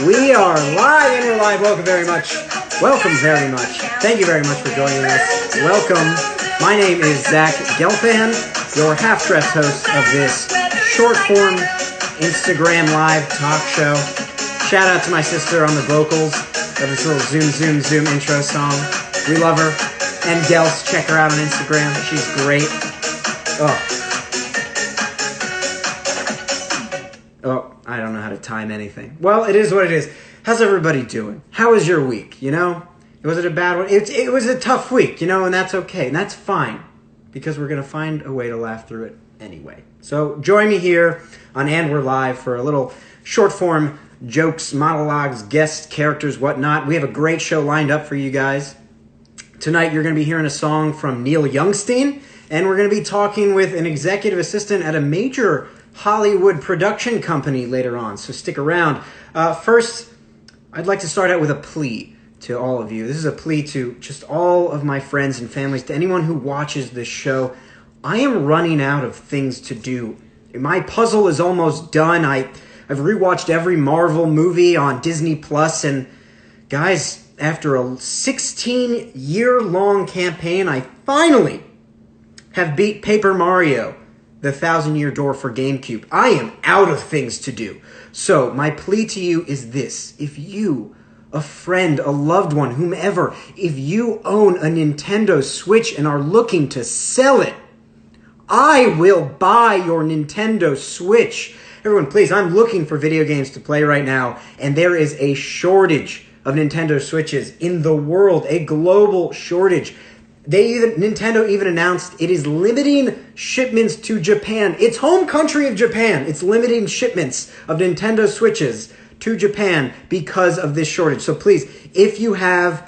We are live and we're live. Welcome very much. Welcome very much. Thank you very much for joining us. Welcome. My name is Zach Gelfand, your half-dressed host of this short-form Instagram live talk show. Shout out to my sister on the vocals of this little zoom intro song. We love her. And Gels, check her out on Instagram. She's great. Oh, I don't know how to time anything. Well, it is what it is. How's everybody doing? How was your week, you know? Was it a bad one? It was a tough week, you know, and that's okay. And that's fine, because we're going to find a way to laugh through it anyway. So join me here on And We're Live for a little short-form jokes, monologues, guest characters, whatnot. We have a great show lined up for you guys. Tonight, you're going to be hearing a song from Neil Youngschtein, and we're going to be talking with an executive assistant at a major Hollywood production company later on, so stick around. First, I'd like to start out with a plea to all of you. This is a plea to just all of my friends and families, to anyone who watches this show. I am running out of things to do. My puzzle is almost done. I've rewatched every Marvel movie on Disney Plus, and guys, after a 16-year-long campaign, I finally have beat Paper Mario, the 1,000-Year Door for GameCube. I am out of things to do. So my plea to you is this. If you, a friend, a loved one, whomever, if you own a Nintendo Switch and are looking to sell it, I will buy your Nintendo Switch. Everyone, please, I'm looking for video games to play right now, and there is a shortage of Nintendo Switches in the world, a global shortage. Nintendo even announced it is limiting shipments to Japan. Its home country of Japan. It's limiting shipments of Nintendo Switches to Japan because of this shortage. So please, if you have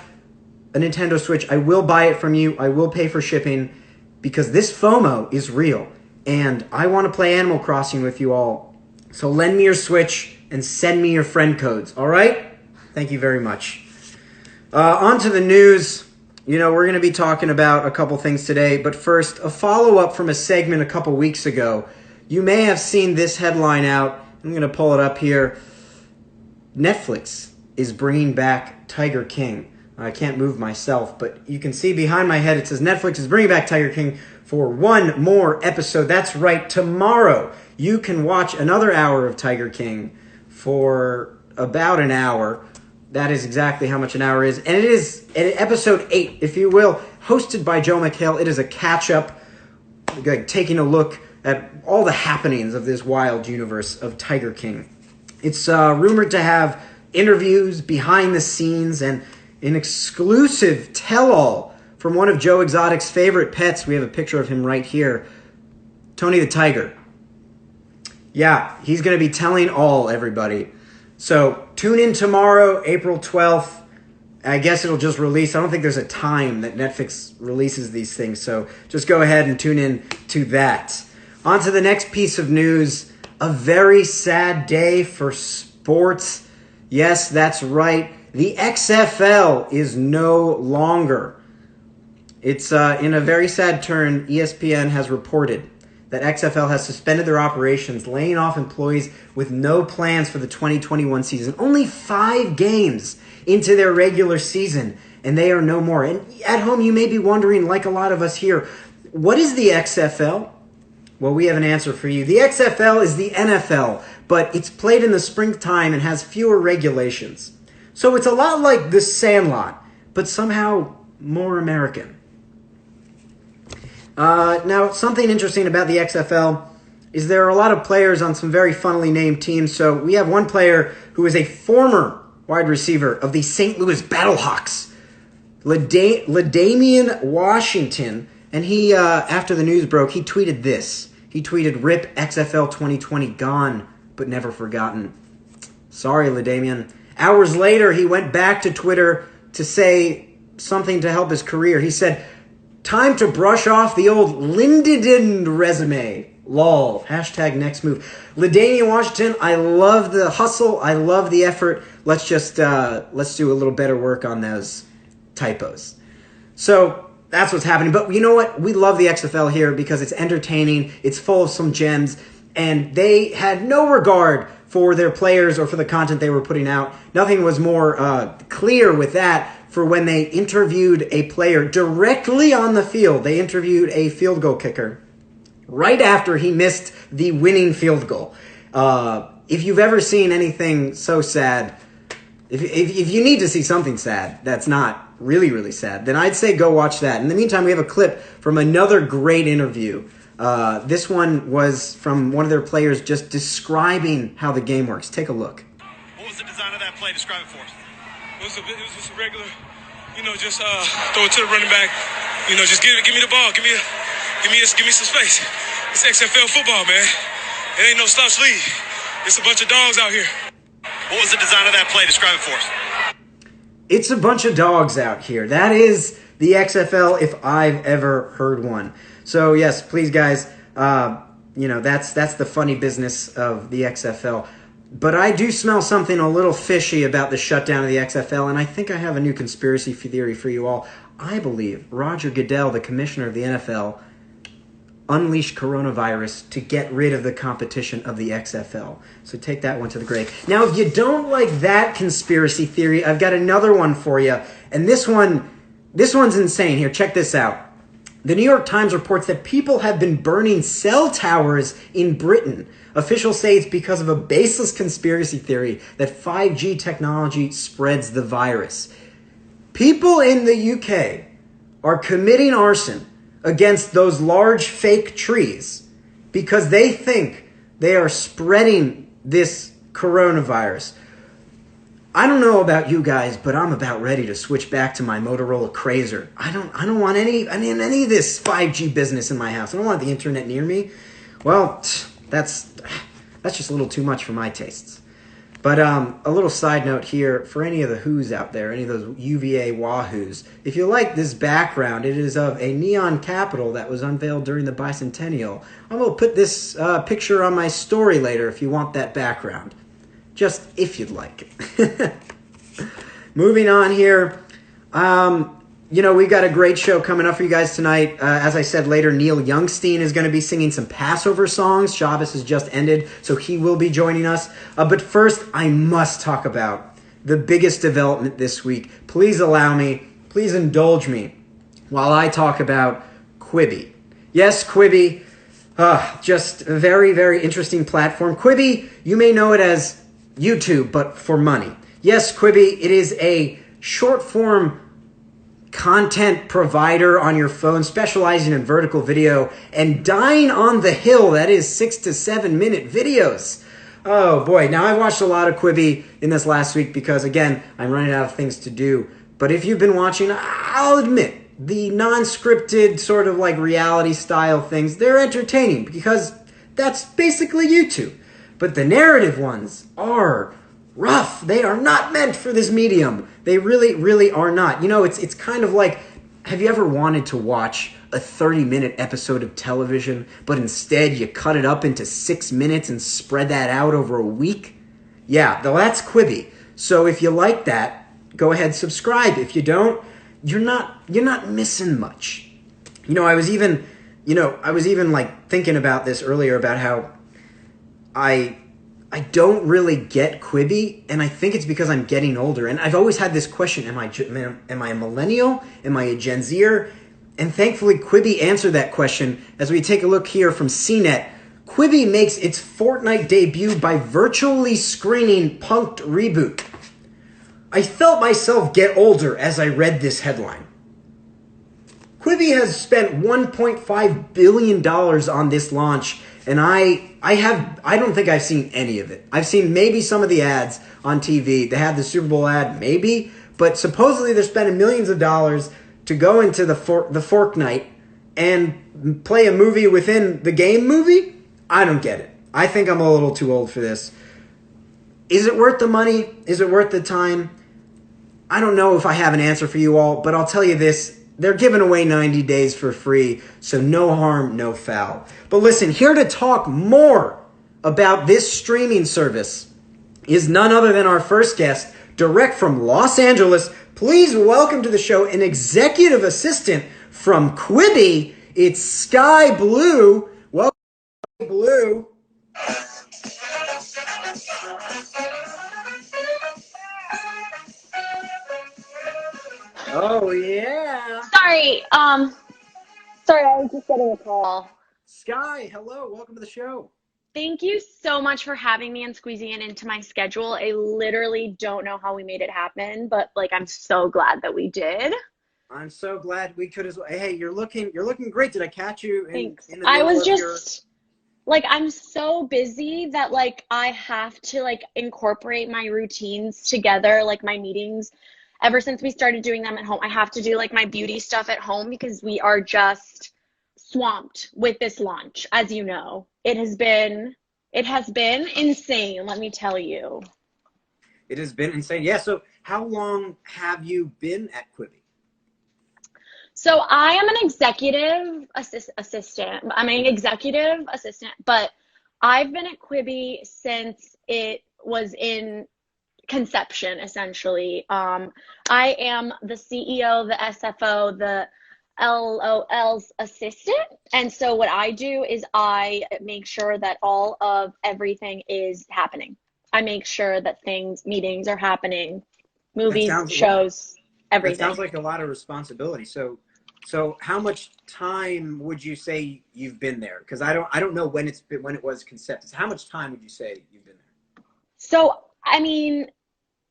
a Nintendo Switch, I will buy it from you. I will pay for shipping because this FOMO is real. And I want to play Animal Crossing with you all. So lend me your Switch and send me your friend codes. All right? Thank you very much. On to the news. You know, we're going to be talking about a couple things today, but first, a follow-up from a segment a couple weeks ago. You may have seen this headline out. I'm going to pull it up here. Netflix is bringing back Tiger King. I can't move myself, but you can see behind my head it says Netflix is bringing back Tiger King for one more episode. That's right, tomorrow you can watch another hour of Tiger King for about an hour. That is exactly how much an hour is. And it is episode 8, if you will, hosted by Joe McHale. It is a catch-up, like taking a look at all the happenings of this wild universe of Tiger King. It's rumored to have interviews, behind the scenes, and an exclusive tell-all from one of Joe Exotic's favorite pets. We have a picture of him right here, Tony the Tiger. Yeah, he's going to be telling all, everybody. So tune in tomorrow, April 12th. I guess it'll just release. I don't think there's a time that Netflix releases these things. So just go ahead and tune in to that. On to the next piece of news. A very sad day for sports. Yes, that's right. The XFL is no longer. It's in a very sad turn. ESPN has reported that XFL has suspended their operations, laying off employees with no plans for the 2021 season. Only 5 games into their regular season, and they are no more. And at home, you may be wondering, like a lot of us here, what is the XFL? Well, we have an answer for you. The XFL is the NFL, but it's played in the springtime and has fewer regulations. So it's a lot like The Sandlot, but somehow more American. Now, something interesting about the XFL is there are a lot of players on some very funnily named teams. So we have one player who is a former wide receiver of the St. Louis Battlehawks, Ladamian Washington. And he, after the news broke, he tweeted this. He tweeted, "Rip XFL 2020 gone, but never forgotten." Sorry, Ladamian. Hours later, he went back to Twitter to say something to help his career. He said, "Time to brush off the old Linden resume. Lol. Hashtag next move." LaDainian Washington, I love the hustle. I love the effort. Let's do a little better work on those typos. So that's what's happening. But you know what? We love the XFL here because it's entertaining. It's full of some gems. and they had no regard for their players or for the content they were putting out. Nothing was more clear with that for when they interviewed a player directly on the field. They interviewed a field goal kicker right after he missed the winning field goal. If you've ever seen anything so sad, if you need to see something sad that's not really, really sad, then I'd say go watch that. In the meantime, we have a clip from another great interview. This one was from one of their players just describing how the game works. Take a look. What was the design of that play? Describe it for us. It was just a regular, just throw it to the running back. Just give me the ball. Give me some space. It's XFL football, man. It ain't no slouch league. It's a bunch of dogs out here. What was the design of that play? Describe it for us. It's a bunch of dogs out here. That is the XFL if I've ever heard one. So yes, please guys, that's the funny business of the XFL. But I do smell something a little fishy about the shutdown of the XFL, and I think I have a new conspiracy theory for you all. I believe Roger Goodell, the commissioner of the NFL, unleashed coronavirus to get rid of the competition of the XFL. So take that one to the grave. Now, if you don't like that conspiracy theory, I've got another one for you. And this one's insane. Here, check this out. The New York Times reports that people have been burning cell towers in Britain. Officials say it's because of a baseless conspiracy theory that 5G technology spreads the virus. People in the UK are committing arson against those large fake trees because they think they are spreading this coronavirus. I don't know about you guys, but I'm about ready to switch back to my Motorola Crazer. I don't want any of this 5G business in my house. I don't want the internet near me. Well, that's just a little too much for my tastes. But a little side note here, for any of the Who's out there, any of those UVA Wahoos, if you like this background, it is of a neon Capitol that was unveiled during the bicentennial. I'm going to put this picture on my story later if you want that background. Just if you'd like. Moving on here. We've got a great show coming up for you guys tonight. As I said later, Neil Youngschtein is going to be singing some Passover songs. Shabbos has just ended, so he will be joining us. But first, I must talk about the biggest development this week. Please allow me, please indulge me while I talk about Quibi. Yes, Quibi, just a very, very interesting platform. Quibi, you may know it as YouTube, but for money. Yes, Quibi, it is a short-form content provider on your phone, specializing in vertical video and dying on the hill. That is 6 to 7 minute videos. Oh boy. Now I watched a lot of Quibi in this last week because again, I'm running out of things to do. But if you've been watching, I'll admit the non-scripted sort of like reality style things, they're entertaining because that's basically YouTube. But the narrative ones are rough. They are not meant for this medium. They really, really are not. It's kind of like, have you ever wanted to watch a 30-minute episode of television, but instead you cut it up into 6 minutes and spread that out over a week? Yeah, well, that's Quibi. So if you like that, go ahead, subscribe. If you don't, you're not missing much. I was even like thinking about this earlier about how I don't really get Quibi, and I think it's because I'm getting older. And I've always had this question, am I a millennial? Am I a Gen Zer? And thankfully, Quibi answered that question as we take a look here from CNET. Quibi makes its Fortnite debut by virtually screening Punk'd Reboot. I felt myself get older as I read this headline. Quibi has spent $1.5 billion on this launch, and I don't think I've seen any of it. I've seen maybe some of the ads on TV. They had the Super Bowl ad, maybe, but supposedly they're spending millions of dollars to go into the Fortnite and play a movie within the game movie. I don't get it. I think I'm a little too old for this. Is it worth the money? Is it worth the time? I don't know if I have an answer for you all, but I'll tell you this. They're giving away 90 days for free, so no harm, no foul. But listen, here to talk more about this streaming service is none other than our first guest, direct from Los Angeles. Please welcome to the show an executive assistant from Quibi. It's Sky Blue. Welcome, Blue. Oh yeah. Sorry, sorry, I was just getting a call. Sky, hello, welcome to the show. Thank you so much for having me and squeezing it into my schedule. I literally don't know how we made it happen, but like I'm so glad that we did. I'm so glad we could as well. Hey, you're looking great. Did I catch you Thanks. in the I middle was of your just like I'm so busy that like I have to like incorporate my routines together, like my meetings. Ever since we started doing them at home, I have to do like my beauty stuff at home because we are just swamped with this launch, as you know. It has been insane, let me tell you. It has been insane. Yeah, so how long have you been at Quibi? So I am an assistant. I'm an executive assistant, but I've been at Quibi since it was in conception, essentially. I am the CEO, the SFO, the LOL's assistant. And so what I do is I make sure that all of everything is happening. I make sure that meetings are happening, That movies, sounds shows, that sounds everything. like a lot of responsibility. So how much time would you say you've been there? Because I don't know when it was conceived. How much time would you say you've been there? So, I mean,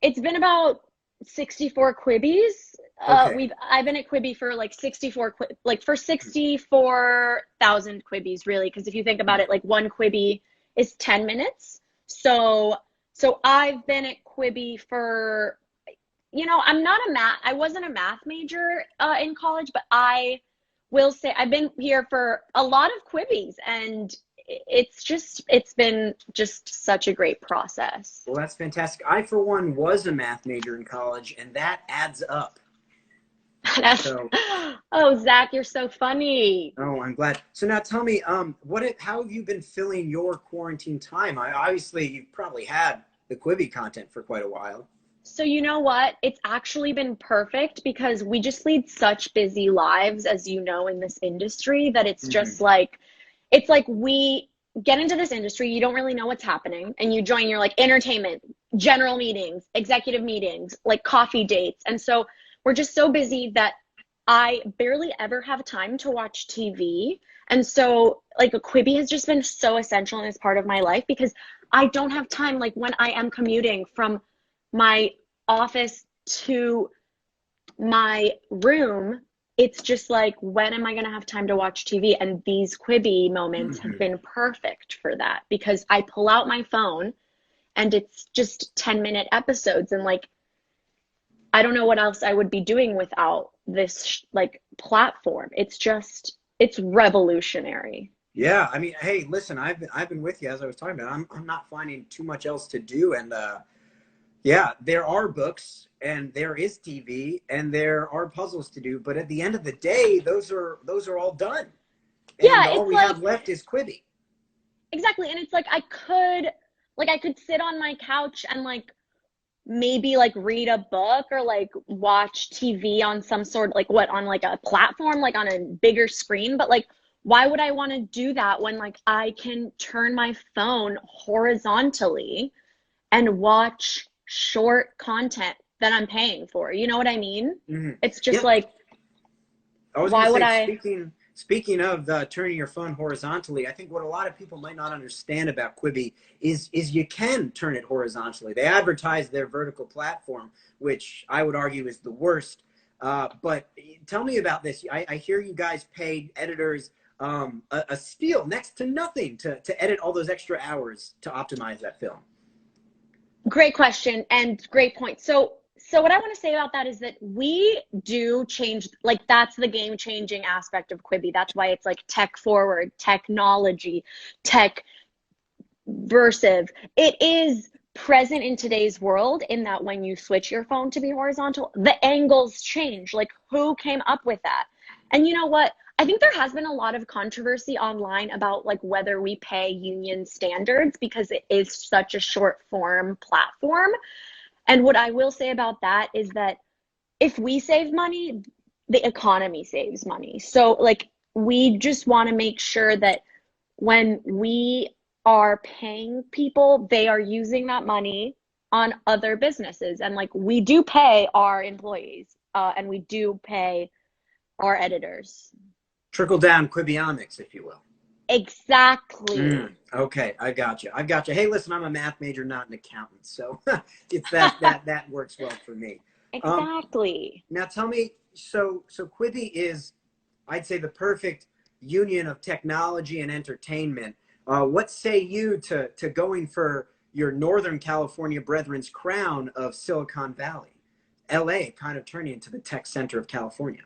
it's been about 64 Quibbies. Okay. I've been at Quibi for like 64,000 Quibbies really, because if you think about it, like one Quibi is 10 minutes. So I've been at Quibi for, I wasn't a math major in college, but I will say I've been here for a lot of Quibbies, and it's been just such a great process. Well, that's fantastic. I, for one, was a math major in college, and that adds up. That's, So, oh, Zach, you're so funny. oh, I'm glad. So now tell me, how have you been filling your quarantine time? Obviously, you've probably had the Quibi content for quite a while. So you know what? It's actually been perfect because we just lead such busy lives, as you know, in this industry that it's like we get into this industry, you don't really know what's happening, and you join your like entertainment, general meetings, executive meetings, like coffee dates. And so we're just so busy that I barely ever have time to watch TV. And so like a Quibi has just been so essential in this part of my life because I don't have time, like when I am commuting from my office to my room, it's just like, when am I going to have time to watch TV? And these Quibi moments have been perfect for that because I pull out my phone and it's just 10-minute episodes. And like, I don't know what else I would be doing without this like platform. It's revolutionary. Yeah, I mean, hey, listen, I've been with you as I was talking about. I'm not finding too much else to do, and yeah, there are books and there is TV and there are puzzles to do, but at the end of the day, those are all done, and Yeah, all it's we like have left is Quibi. exactly. And it's like I could sit on my couch and like maybe like read a book or like watch TV on some sort like what on like a platform like on a bigger screen, but like why would I want to do that when like I can turn my phone horizontally and watch short content that I'm paying for? You know what I mean? Hmm. It's just Yep. like I was going why to would say, I speaking of turning your phone horizontally, I think what a lot of people might not understand about Quibi is you can turn it horizontally. They advertise their vertical platform, which I would argue is the worst. But tell me about this. I hear you guys pay editors a steal, next to nothing, to edit all those extra hours to optimize that film. Great question and great point. So what I want to say about that is that we do change, like that's the game changing aspect of Quibi. That's why it's like tech forward, technology, tech versive. It is present in today's world in that when you switch your phone to be horizontal, the angles change. Like who came up with that? And you know what? I think there has been a lot of controversy online about like whether we pay union standards because it is such a short form platform. And what I will say about that is that if we save money, the economy saves money. So like we just want to make sure that when we are paying people, they are using that money on other businesses. And like we do pay our employees, and we do pay our editors. Trickle down Quibiomics, if you will. Exactly. Okay, I got you. Hey, listen, I'm a math major, not an accountant, so it's that works well for me. Exactly. Now tell me, so Quibi is, I'd say, the perfect union of technology and entertainment. What say you to going for your Northern California brethren's crown of Silicon Valley, LA, kind of turning into the tech center of California?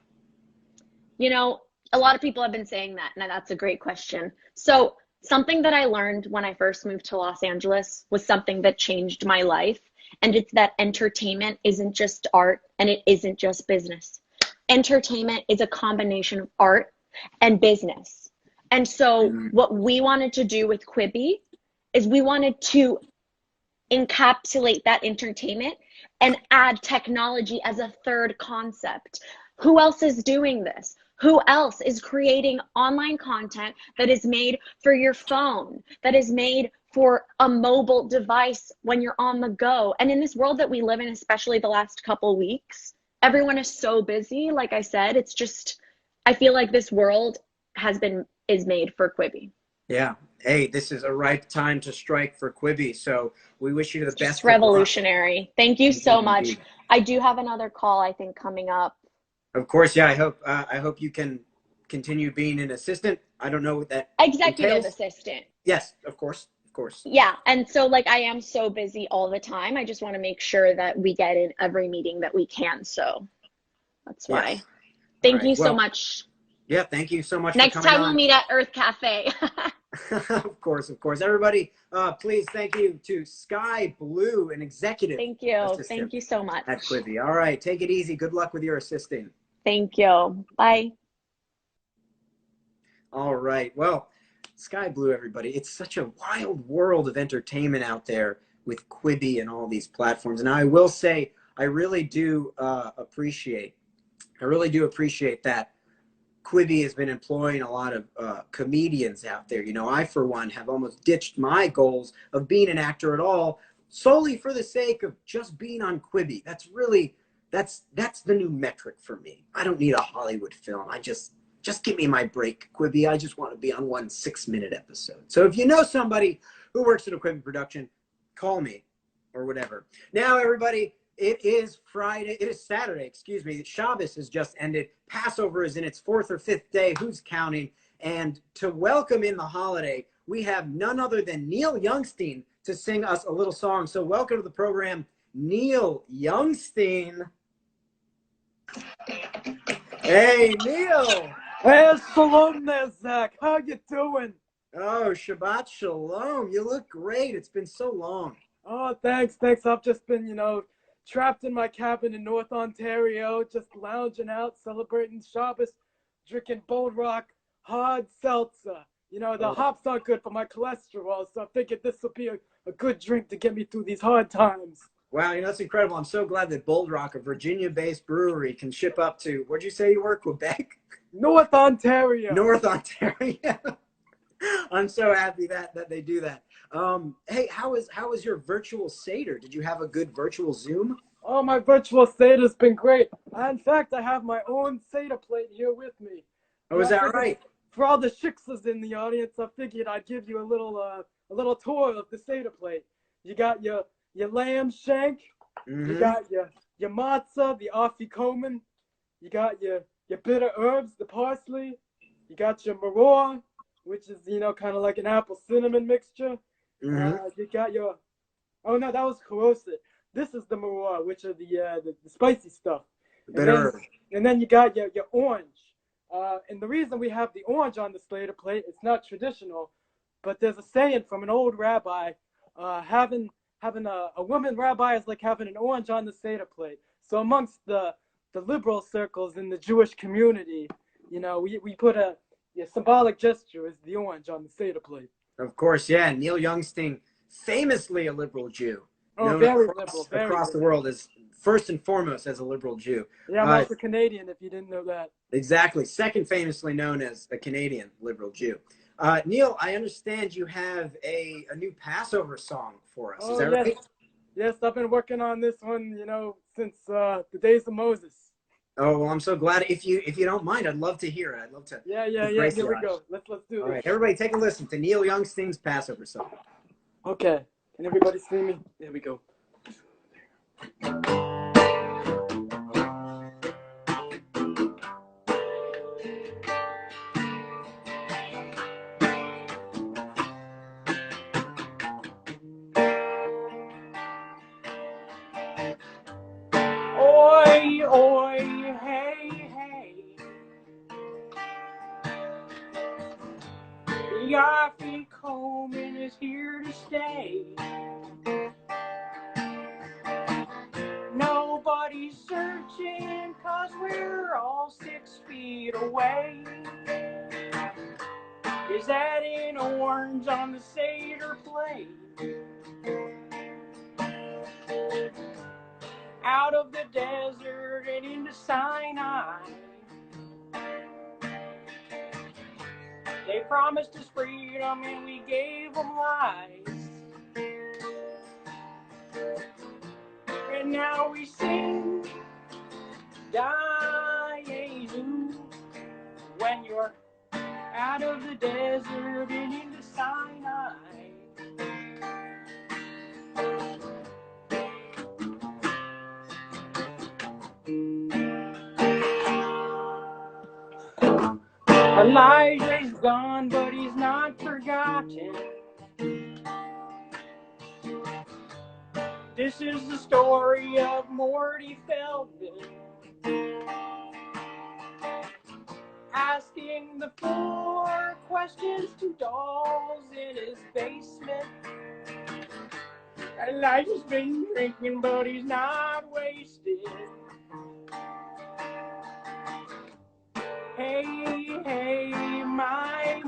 You know, a lot of people have been saying that, and that's a great question. So something that I learned when I first moved to Los Angeles was something that changed my life. And it's that entertainment isn't just art and it isn't just business. Entertainment is a combination of art and business. And so what we wanted to do with Quibi is we wanted to encapsulate that entertainment and add technology as a third concept. Who else is doing this? Who else is creating online content that is made for your phone, that is made for a mobile device when you're on the go? And in this world that we live in, especially the last couple weeks, everyone is so busy. Like I said, it's just, I feel like this world is made for Quibi. Yeah. Hey, this is a ripe time to strike for Quibi. So we wish you the best. It's revolutionary. Thank you so much. I do have another call, I think, coming up. Of course, yeah. I hope you can continue being an assistant. I don't know what that executive entails. Assistant. Yes, of course. Yeah, and so like I am so busy all the time. I just want to make sure that we get in every meeting that we can. So that's why. Yes. Thank you so much. Yeah, thank you so much. Next for coming time on. we'll meet at Earth Cafe. Of course. Everybody, please thank you to Sky Blue, an executive. Thank you. Thank you so much. At Quibi. All right, take it easy. Good luck with your assisting. Thank you. Bye. All right. Well, Sky Blue, everybody. It's such a wild world of entertainment out there with Quibi and all these platforms. And I will say, I really do appreciate that Quibi has been employing a lot of comedians out there. You know, I, for one, have almost ditched my goals of being an actor at all solely for the sake of just being on Quibi. That's the new metric for me. I don't need a Hollywood film. Just give me my break, Quibi. I just want to be on one 6-minute episode. So if you know somebody who works at a Quibi production, call me or whatever. Now, everybody, it is Saturday, excuse me. Shabbos has just ended. Passover is in its 4th or 5th day. Who's counting? And to welcome in the holiday, we have none other than Neil Youngschtein to sing us a little song. So welcome to the program, Neil Youngschtein. Hey, Neil. Hey, shalom there, Zach. How you doing? Oh, Shabbat Shalom. You look great. It's been so long. Oh, thanks. I've just been, trapped in my cabin in North Ontario, just lounging out, celebrating Shabbos, drinking Bold Rock hard seltzer. The hops aren't good for my cholesterol, so I figured this would be a good drink to get me through these hard times. Wow, that's incredible. I'm so glad that Bold Rock, a Virginia-based brewery, can ship up to, where'd you say you were, Quebec? North Ontario. North Ontario. I'm so happy that they do that. Hey, how was your virtual Seder? Did you have a good virtual Zoom? Oh, my virtual Seder's been great. In fact, I have my own Seder plate here with me. Oh, is that right? For all the shiksas in the audience, I figured I'd give you a little tour of the Seder plate. You got your lamb shank, you got your matzah, the afikomen, you got your bitter herbs, the parsley, you got your maror, which is kind of like an apple cinnamon mixture. You got your that was corrosive. This is the maror, which are the spicy stuff. And then you got your orange. And the reason we have the orange on the Seder plate, it's not traditional, but there's a saying from an old rabbi, having a woman rabbi is like having an orange on the Seder plate. So amongst the liberal circles in the Jewish community, we put a symbolic gesture as the orange on the Seder plate. Of course, yeah. Neil Youngschtein, famously a liberal Jew. Oh, very liberal. Across the world, is first and foremost as a liberal Jew. Yeah, I'm also Canadian, if you didn't know that. Exactly. Second famously known as a Canadian liberal Jew. Neil, I understand you have a new Passover song for us. Is Oh, that yes. right? Yes, I've been working on this one, since the days of Moses. Oh, well, I'm so glad. If you don't mind, I'd love to hear it. I'd love to Yeah. grace Here the we audience. go. Let's do All this. right, everybody, take a listen to Neil Youngstein's Passover song. Okay. Can everybody see me? There we go. Oi, oi, hey, hey. The Afikoman is here to stay. Nobody's searching 'cause we're all 6 feet away. Is that in orange on the Seder plate? Out of the desert and into Sinai. They promised us freedom and we gave them lies. And now we sing, Dayezu, when you're out of the desert and into Sinai. Elijah's gone, but he's not forgotten. This is the story of Morty Feldman, asking the 4 questions to dolls in his basement. Elijah's been drinking, but he's not wasted. Hey, hey, my.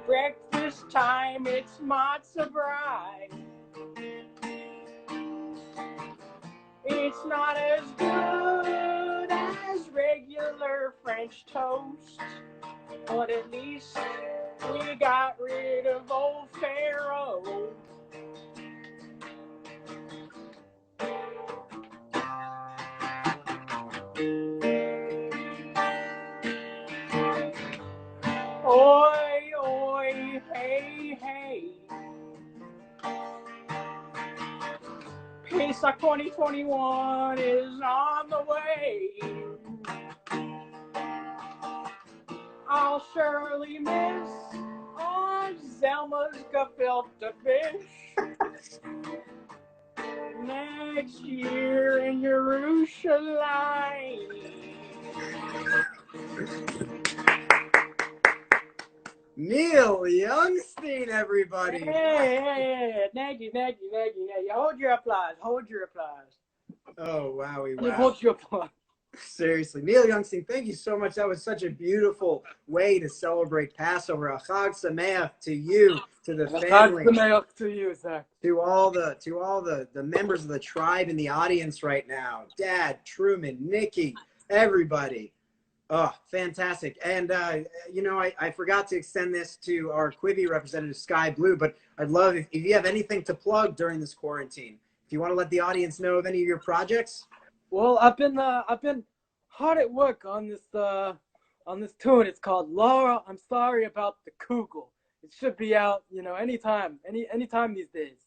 Breakfast time, it's matzah bride. It's not as good as regular French toast, but at least we got rid of old Pharaoh. Oi, oi, hey, hey. Pesach 2021 is on the way. I'll surely miss Aunt Zelma's gefilte fish. Next year in Jerusalem. Neil Youngstein, everybody. Hey, thank you. Hold your applause. Oh, wowie, You wow. hold your applause. Seriously. Neil Youngstein, thank you so much. That was such a beautiful way to celebrate Passover. A Chag Sameach to you, to the family, To you, Zach. to all the members of the tribe in the audience right now. Dad, Truman, Nikki, everybody. Oh, fantastic. And, I forgot to extend this to our Quibi representative, Sky Blue, but I'd love if you have anything to plug during this quarantine. If you want to let the audience know of any of your projects. Well, I've been hard at work on this tune. It's called Laura, I'm Sorry About the Kugel. It should be out, anytime these days.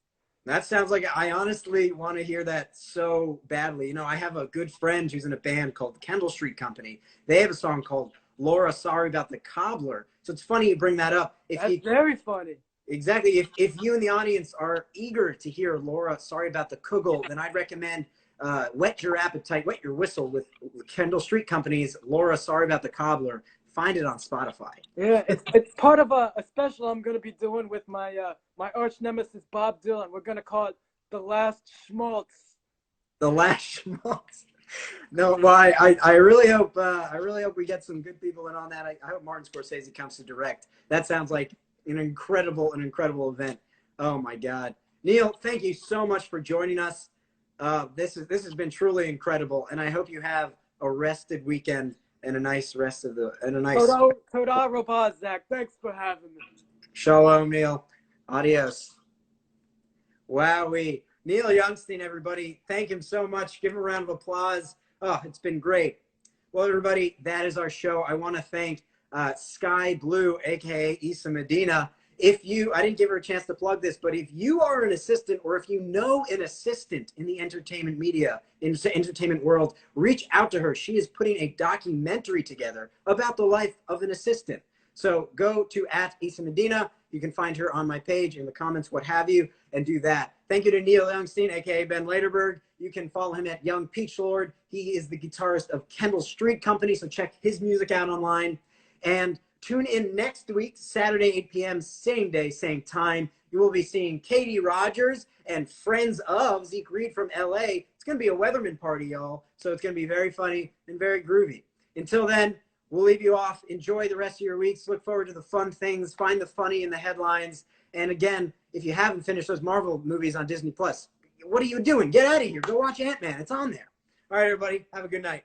That sounds like I honestly want to hear that so badly. I have a good friend who's in a band called the Kendall Street Company. They have a song called Laura, Sorry About the Cobbler. So it's funny you bring that up. That's very funny. Exactly. If you in the audience are eager to hear Laura, Sorry About the Kugel, then I'd recommend Whet Your Appetite, Wet Your Whistle with Kendall Street Company's Laura, Sorry About the Cobbler. Find it on Spotify. Yeah, it's part of a special I'm going to be doing with my arch nemesis Bob Dylan. We're going to call it The Last Schmaltz. The Last Schmaltz. No, well, I really hope we get some good people in on that. I hope Martin Scorsese comes to direct. That sounds like an incredible event. Oh my God, Neil, thank you so much for joining us. This has been truly incredible, and I hope you have a rested weekend and a nice rest of the, and a nice Toda Rabah, Zach. Thanks for having me. shalom, Neil. Adios. Wowee. Neil Youngschtein, everybody. Thank him so much. Give him a round of applause. Oh, it's been great. Well, everybody, that is our show. I want to thank Sky Blue, aka Issa Medina. If you, I didn't give her a chance to plug this, but if you are an assistant or if you know an assistant in the entertainment media, in the entertainment world, reach out to her. She is putting a documentary together about the life of an assistant. So go to @Issa Medina. You can find her on my page, in the comments, what have you, and do that. Thank you to Neil Youngschtein, aka Ben Laderberg. You can follow him at Young Peach Lord. He is the guitarist of Kendall Street Company, so check his music out online. And tune in next week, Saturday, 8 p.m., same day, same time. You will be seeing Katie Rogers and friends of Zeke Reed from LA. It's going to be a Weatherman party, y'all. So it's going to be very funny and very groovy. Until then, we'll leave you off. Enjoy the rest of your weeks. Look forward to the fun things. Find the funny in the headlines. And again, if you haven't finished those Marvel movies on Disney Plus, what are you doing? Get out of here. Go watch Ant-Man. It's on there. All right, everybody. Have a good night.